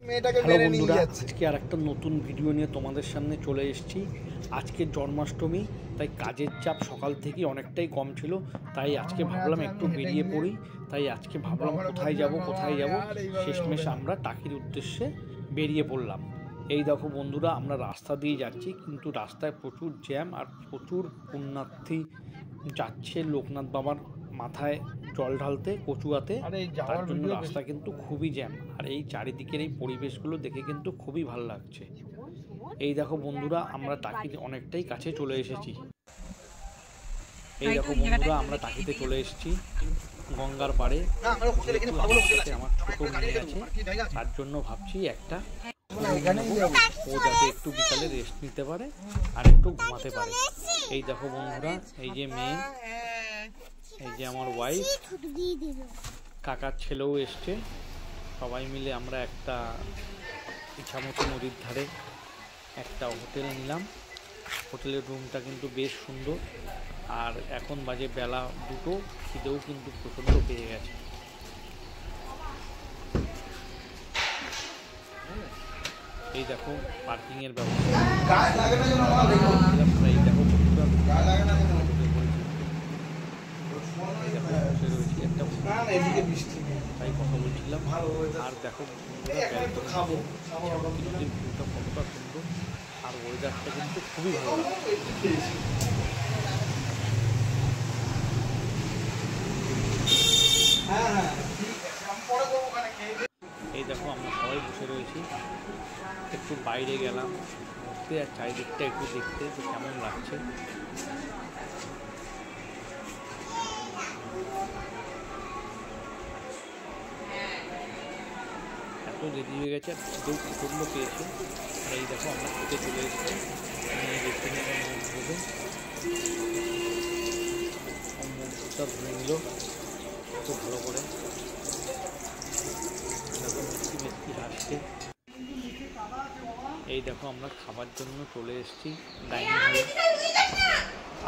Hello বন্ধুরা, আজকে আর একটা নতুন ভিডিও নিয়ে তোমাদের সামনে চলে এসেছি। আজকে জন্মাষ্টমী, তাই কাজের চাপ সকাল থেকে অনেকটাই কম ছিল, তাই আজকে ভাবলাম একটু বেরিয়ে পড়ি। তাই আজকে ভাবলাম কোথায় যাব শেষমেশ আমরা টাকির উদ্দেশ্যে বেরিয়ে পড়লাম। এই দেখো বন্ধুরা, আমরা রাস্তা দিয়ে যাচ্ছি, কিন্তু রাস্তায় প্রচুর জ্যাম আর প্রচুর পুণ্যার্থী যাচ্ছে লোকনাথ বাবার মাথায় জল ঢালতে কচুয়াতে। তার জন্য রাস্তা কিন্তু খুবই জ্যাম, আর এই চারিদিকের এই পরিবেশগুলো দেখে কিন্তু খুবই ভালো লাগছে। এই দেখো বন্ধুরা, আমরা টাকিতে অনেকটাই কাছে চলে এসেছি। এই দেখো বন্ধুরা, আমরা টাকিতে চলে এসেছি গঙ্গার পাড়ে। আমার ছোট মেয়ে আছে, তার জন্য ভাবছি একটা ও যাতে একটু বিকালে রেস্ট নিতে পারে আর একটু ঘুমাতে পারে। এই দেখো বন্ধুরা, এই যে মেয়ে, এই যে আমার ওয়াইফ, কাকার ছেলেও এসছে। সবাই মিলে আমরা একটা ইছামতি নদীর ধারে একটা হোটেল নিলাম। হোটেলের রুমটা কিন্তু বেশ সুন্দর, আর এখন বাজে বেলা 2টো, খিদেও কিন্তু প্রচণ্ড পেয়ে গেছে। এই দেখো পার্কিংয়ের ব্যবস্থা। এই দেখো বসে রয়েছি একটা, তাই কথা বলছিলাম। আর দেখো নদীর ভিউটা কতটা সুন্দর, আর ওয়েদারটা কিন্তু খুবই ভালো লাগছে। এই দেখো আমরা সবাই বসে রয়েছি, একটু বাইরে গেলাম ঘুরতে আর চারিদিকটা একটু দেখতে যে কেমন লাগছে। এত দেরি হয়ে গেছে আর কেউ প্রচণ্ড পেয়েছে। আর এই দেখো আমরা খেতে চলে এসেছি, মুখটা ধরে নিল খুব ভালো করে। দেখো মিষ্টি মিষ্টি হাসছে। এই দেখো আমরা খাবার জন্য চলে এসেছি ডাইনিং হলে।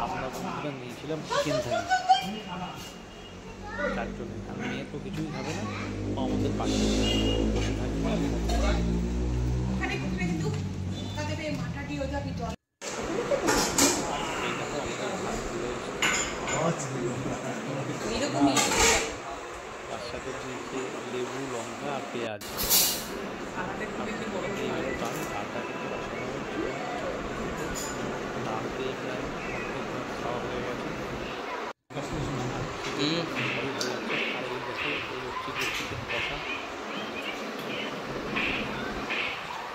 আমরা বন্ধুরা নিয়েছিলাম চিকেন থালি, তার জন্য। আর মেয়ে তো কিছুই খাবে না, আমাদের পাশে বসে থাকবে। তার সাথে দিয়েছে লেবু, লঙ্কা আর পেঁয়াজ। ডাল দিয়ে প্রায় খাওয়া হয়ে গেছে। আর এই দেখো, এই হচ্ছে চিকেন কষা।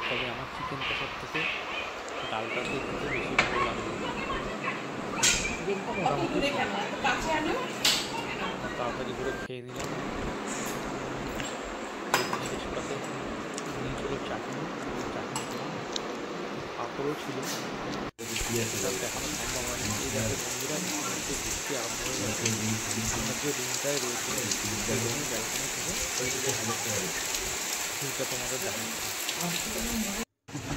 তবে আমার চিকেন কষার থেকে ডালটা খেতে বেশি ভালো লাগে। তাড়াতাড়ি করে খেয়ে নিলাম। শেষ পাতে নিয়েছিল চাটনি, পাঁপড়ও ছিল, দেখানো সম্ভব হয়নি। এই দেখো বন্ধুরা, একটু বৃষ্টি আরম্ভ হয়ে গেছে। আমরা যে রুমটায় রয়েছে সেই রুমের ব্যালকনি থেকে ভিউটা তোমাদের দেখাচ্ছি।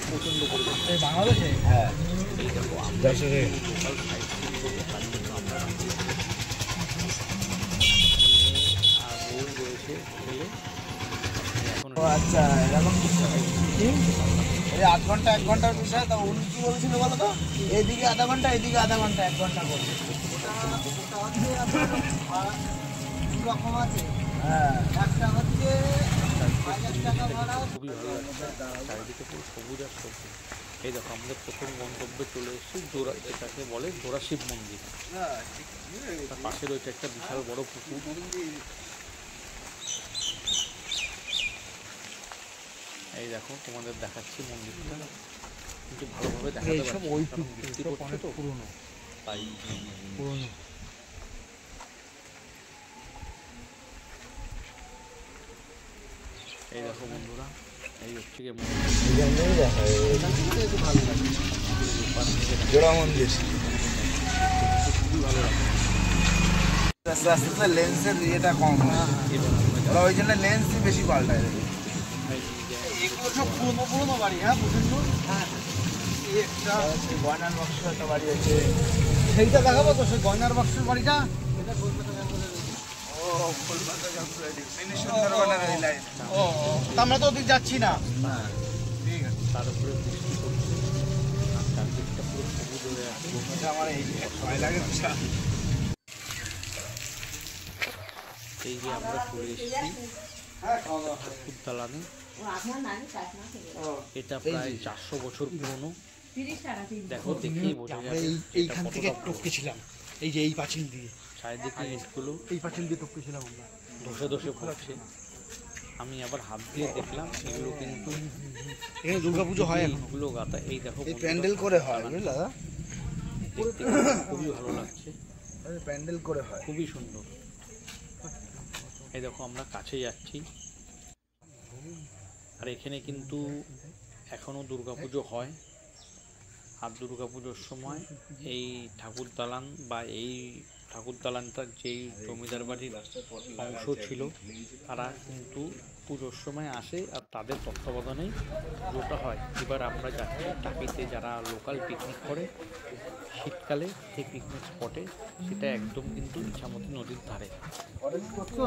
প্রচণ্ড পরিবেশ বাংলাদেশে। হ্যাঁ, এই দেখো আমরা লোকাল সাইড সিন করবো, তার জন্য আমরা আর বউ রয়েছে ছেলে। আচ্ছা, এরকম এই 8 ঘন্টা 1 ঘন্টার বিষয়। তা উনি কি বলছিল বলো তো, এইদিকে আধা ঘন্টা, এইদিকে আধা ঘন্টা, 1 ঘন্টা করবে। রকম আছে। হ্যাঁ, একটা হচ্ছে 1000 টাকা ভাড়া। খুবই ভালো লাগছে, চারিদিকে পুরো সবুজ আর সবুজ। এই দেখো আমাদের প্রথম গন্তব্যে চলে এসেছি জোড়া, যেটাকে বলে জোড়া শিব মন্দির। তার পাশে রয়েছে একটা বিশাল বড় পুকুর। এই দেখো তোমাদের দেখাচ্ছি মন্দিরটা, কিন্তু ভালোভাবে দেখাতে পারছি না, তো পুরনো, তাই পুরনো। এই দেখো বন্ধুরা, এই হচ্ছে জোড়া মন্দির। খুবই ভালো লাগে। আস্তে আস্তে লেন্সের ইয়েটা কম হয়, ওরা ওই জন্য লেন্সই বেশি পাল্টায়। এগুলো সব পুরনো পুরনো বাড়ি। হ্যাঁ, প্রচন্ড। হ্যাঁ, একটা গয়নার বাক্স একটা বাড়ি আছে, সেইটা দেখাবো তো। সেই গয়নার বাক্সের বাড়িটা ও ও আমরা তো ওদিক যাচ্ছি না। তার উপরে বৃষ্টি পড়ছে আর চারদিকটা পুরো সবুজ হয়ে আছে। এই যে আমরা চলে এসেছি ঠাকুর দালানে। এটা প্রায় 400 বছর পুরনো। দেখো দেখেই বোঝা যাবে এইখান থেকে টপকেছিলাম, এই যে এই পাঁচিল দিয়ে চারিদিকে ইটগুলো এই পাঁচিল দিয়ে টপকেছিলাম আমরা। ধসে ধসে পড়ছে। আমি আবার হাত দিয়ে দেখলাম এগুলো কিন্তু এখানে দুর্গাপুজো হয়, এগুলো গাঁথা। এই দেখো প্যান্ডেল করে হয়, বুঝলা? দেখতে খুবই ভালো লাগছে, প্যান্ডেল করে হয়, খুবই সুন্দর। এই দেখো আমরা কাছে যাচ্ছি, আর এখানে কিন্তু এখনো দুর্গাপুজো হয়। আর দুর্গাপুজোর সময় এই ঠাকুর দালান বা এই ঠাকুর দালানটার যেই জমিদার বাড়ির অংশ ছিল তারা কিন্তু পুজোর সময় আসে আর তাদের তত্ত্বাবধানেই পুজোটা হয়। এবার আমরা যাচ্ছি টাকিতে, যারা লোকাল পিকনিক করে শীতকালে সেই পিকনিক স্পটে, সেটা একদম কিন্তু ইছামতি নদীর ধারে।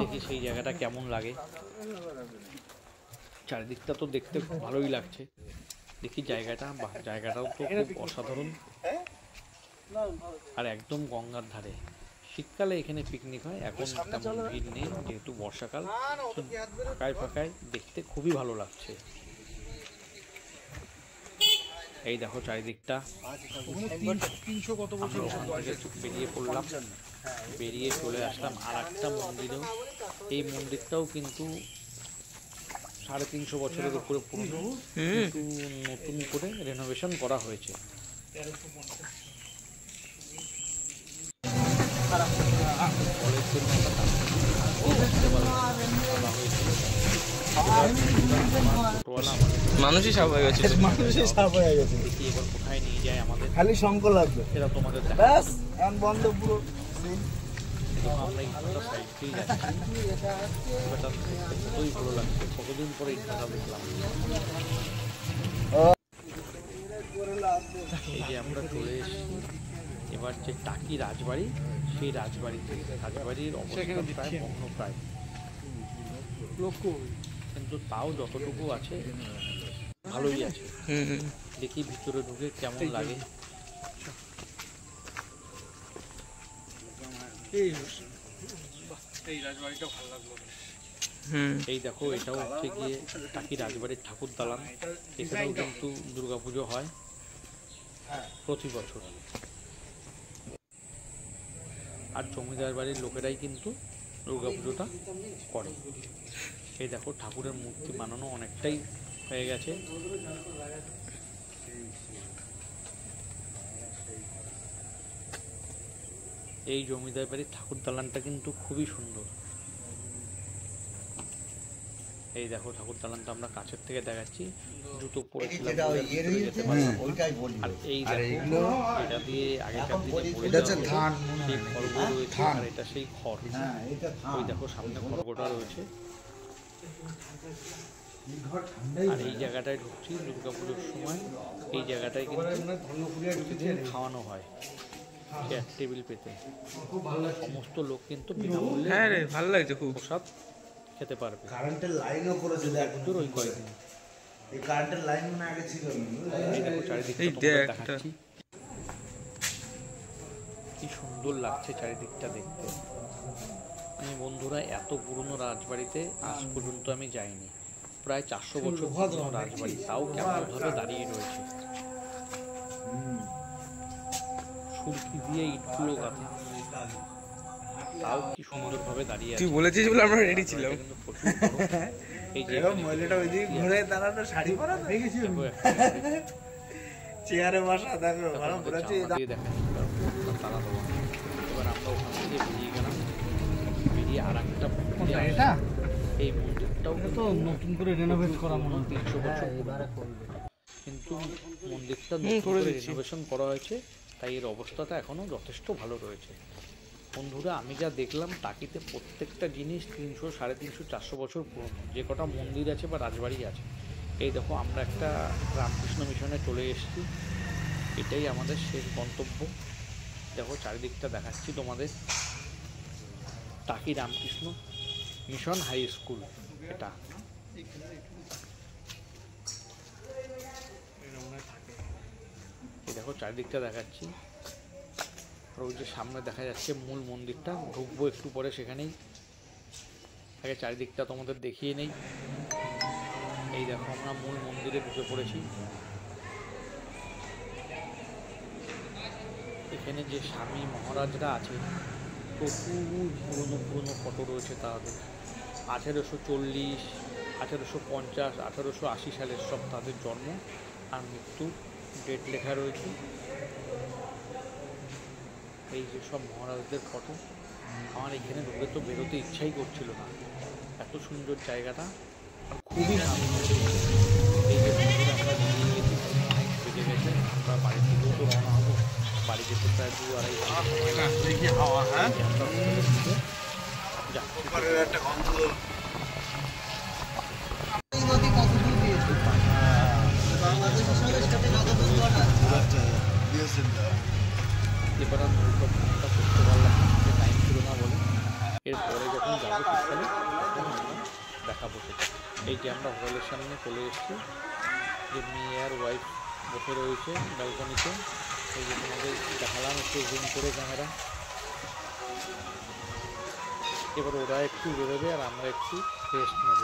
দেখি সেই জায়গাটা কেমন লাগে। চারিদিকটা তো দেখতে ভালোই লাগছে, দেখি জায়গাটাও তো খুব অসাধারণ আর একদম গঙ্গার ধারে। শীতকালে এখানে পিকনিক হয়, এখন তেমন ভিড় নেই যেহেতু বর্ষাকাল, ফাঁকায় ফাঁকায় দেখতে খুবই ভালো লাগছে। এই দেখো চারিদিকটা। আমরা ওখান থেকে বেরিয়ে পড়লাম, বেরিয়ে চলে আসলাম আর একটা মন্দিরেও। এই মন্দিরটাও কিন্তু 350 বছরের উপরে পুরনো, কিন্তু নতুন করে রেনোভেশন করা হয়েছে। মানুষই সাপ হয়ে গেছে, মানুষই সাপ হয়ে গেছে। দেখি এবার কোথায় নিয়ে যায় আমাদের, খালি শঙ্খ লাগবে, সেটা তোমাদের ব্যাস এখন বন্ধ পুরো। আমরা ইটভাটা সাইড দিয়েই যাচ্ছি। ইটভাটা কতই ভালো লাগছে, কতদিন পরে ইটভাটা দেখলাম। এই যে আমরা চলে এসেছি এবার যে টাকি রাজবাড়ি, সেই রাজবাড়িতে। রাজবাড়ির অবস্থা প্রায় ভগ্নপ্রায়, কিন্তু তাও যতটুকু আছে ভালোই আছে। দেখি ভিতরে ঢুকে কেমন লাগে। এই দেখো এটাও হচ্ছে গিয়ে টাকি রাজবাড়ির ঠাকুর দালান। এখানেও কিন্তু দুর্গাপুজো হয় প্রতি বছর, আর জমিদার বাড়ির লোকেরাই কিন্তু দুর্গাপুজোটা করে। এই দেখো ঠাকুরের মূর্তি বানানো অনেকটাই হয়ে গেছে। এই জমিদার বাড়ির ঠাকুর দালানটা কিন্তু খুবই সুন্দর। এই দেখো ঠাকুর দালানটা আমরা কাছের থেকে দেখাচ্ছি, জুতো পরেছিলাম যেতে পারলাম। আর এই দেখো এটা দিয়ে আগেকার দিনে ধান সেই খড়গ রয়েছে, আর এটা সেই খড়। ওই দেখো সামনে খড়গটা রয়েছে। আর এই জায়গাটায় ঢুকছি দুর্গাপুজোর সময়। এই জায়গাটায় কিন্তু প্রতিদিন খাওয়ানো হয় চেয়ার টেবিল পেতে। সমস্ত লোক কিন্তু বিনামূল্যে ভালো লাগছে খুব, প্রসাদ খেতে পারবে। কারেন্টের লাইনও করেছে, পুজোর ওই কয়েকদিন। এই কারেন্টের লাইন মনে আগে ছিল। এই দেখো চারিদিকটা দেখাচ্ছি, কি সুন্দর লাগছে চারিদিকটা দেখতে। আমি বন্ধুরা এত পুরনো রাজবাড়িতে আজ পর্যন্ত আমি যাইনি। প্রায় 400 বছর পুরনো রাজবাড়ি, তাও কেমনভাবে দাঁড়িয়ে রয়েছে। সুরকি দিয়ে ইটগুলো গাঁথা, তাও কি সুন্দরভাবে দাঁড়িয়ে আছে। তুই বলেছিস বলে আমরা রেডি ছিলাম। এই যে মহিলাটা ওইদিকে ঘুরে দাঁড়ানো, শাড়ি পরা দেখেছি, চেয়ারে বসা, দেখো ভালো ঘুরেছে। এবার আমরা ওখান থেকে বেরিয়ে গেলাম, বেরিয়ে আর একটা এই মন্দিরটাও তো নতুন করে রেনোভেট করা, মনে হয় 300 বছর, কিন্তু মন্দিরটা নতুন করে রেনোভেশন করা হয়েছে, তাই এর অবস্থাটা এখনও যথেষ্ট ভালো রয়েছে। বন্ধুরা আমি যা দেখলাম টাকিতে প্রত্যেকটা জিনিস 300, 350, 400 বছর পুরনো, যে কটা মন্দির আছে বা রাজবাড়ি আছে। এই দেখো আমরা একটা রামকৃষ্ণ মিশনে চলে এসেছি, এটাই আমাদের শেষ গন্তব্য। দেখো চারিদিকটা দেখাচ্ছি তোমাদের, টাকি রামকৃষ্ণ মিশন হাই স্কুল এটা। এই দেখো চারিদিকটা দেখাচ্ছি। আর ওই যে সামনে দেখা যাচ্ছে মূল মন্দিরটা, ঢুকবো একটু পরে সেখানেই। আগে চারিদিকটা তোমাদের দেখিয়ে নেই। এই দেখো আমরা মূল মন্দিরে ঢুকে পড়েছি। এখানে যে স্বামী মহারাজরা আছে প্রচুর পুরনো পুরনো ফটো রয়েছে তাদের। 1840, 1850, 1880 সালের সব তাদের জন্ম আর মৃত্যু ডেট লেখা রয়েছে। এই যে সব মহারাজদের ফটো। আমার এখানে ঢুকে তো বেরোতে ইচ্ছাই করছিল না, এত সুন্দর জায়গাটা আর খুবই শান্ত। এই যে মন্দিরে আমরা বেরিয়ে গেছি, বেরিয়ে গেছে, আমরা বাড়ি থেকেও তো রওনা হবো। বাড়ি যেতে প্রায় 2-2.5 ঘন্টা সময় লাগবে। হাওয়া, হ্যাঁ আমরা হোটেলের দিকে যাচ্ছি। একটা গন্ধ। এবার আর নৌকা ফোনটা করতে পারলাম না, টাইম ছিল না বলে। এরপরে যখন যাবো শীতকালে তখন আমরা দেখাবো সেটা। এই যে আমরা হোটেলের সামনে চলে এসেছি, যে মেয়ে আর ওয়াইফ বসে রয়েছে ব্যালকনিতে। এই যে তোমাদের দেখালাম একটু জুম করে ক্যামেরা। এবার ওরা একটু বেরোবে আর আমরা একটু রেস্ট নেব।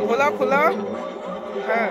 খোলা খোলা, হ্যাঁ।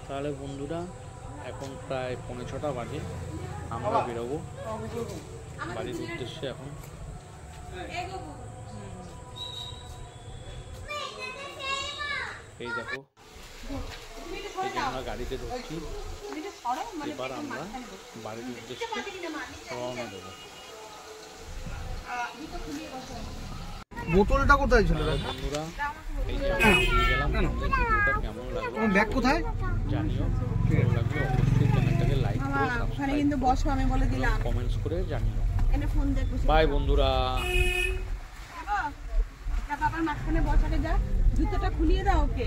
তাহলে বন্ধুরা এখন প্রায় 5:45 বাজে, আমরা বেরোবো বাড়ির উদ্দেশ্যে। এখন এই দেখো, এই যে আমরা গাড়িতে ঢুকছি। এবার আমরা বাড়ির উদ্দেশ্যে রওনা দেবো। বোতলটা কোথায় ছিল বন্ধুরা এই যে আমরা বেরিয়ে গেলাম। আমাদের ভিডিওটা কেমন লাগলো ব্যাগ কোথায় জানিও। ভালো লাগলে অবশ্যই চ্যানেলটাকে লাইক করে ওখানে কিন্তু বসো, আমি বলে দিলাম। কমেন্টস করে জানিও। এনে ফোন দেখো। বাই বন্ধুরা। বাবার মাঝখানে বসাকে যা, জুতোটা খুলিয়ে দাও ওকে।